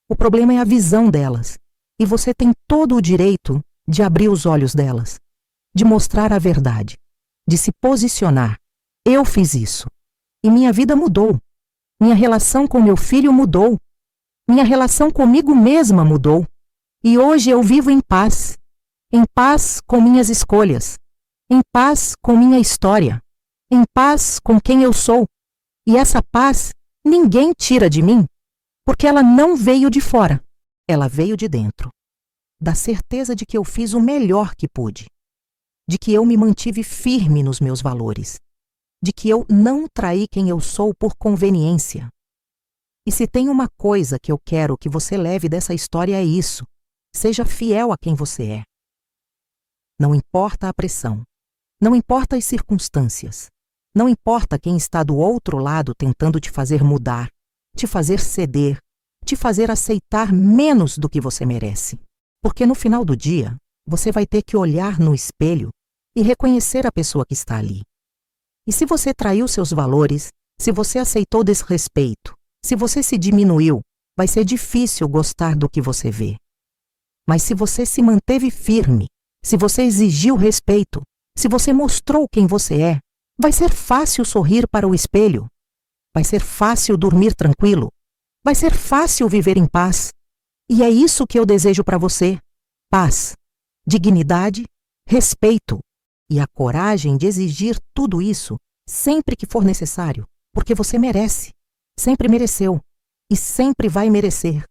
O problema é a visão delas. E você tem todo o direito de abrir os olhos delas, de mostrar a verdade, de se posicionar. Eu fiz isso. E minha vida mudou. Minha relação com meu filho mudou. Minha relação comigo mesma mudou. E hoje eu vivo em paz com minhas escolhas, em paz com minha história, em paz com quem eu sou. E essa paz ninguém tira de mim, porque ela não veio de fora, ela veio de dentro. Da certeza de que eu fiz o melhor que pude, de que eu me mantive firme nos meus valores, de que eu não traí quem eu sou por conveniência. E se tem uma coisa que eu quero que você leve dessa história é isso: seja fiel a quem você é. Não importa a pressão, não importa as circunstâncias, não importa quem está do outro lado tentando te fazer mudar, te fazer ceder, te fazer aceitar menos do que você merece. Porque no final do dia, você vai ter que olhar no espelho e reconhecer a pessoa que está ali. E se você traiu seus valores, se você aceitou desrespeito, se você se diminuiu, vai ser difícil gostar do que você vê. Mas se você se manteve firme, se você exigiu respeito, se você mostrou quem você é, vai ser fácil sorrir para o espelho. Vai ser fácil dormir tranquilo. Vai ser fácil viver em paz. E é isso que eu desejo para você: paz, dignidade, respeito e a coragem de exigir tudo isso sempre que for necessário, porque você merece, sempre mereceu e sempre vai merecer.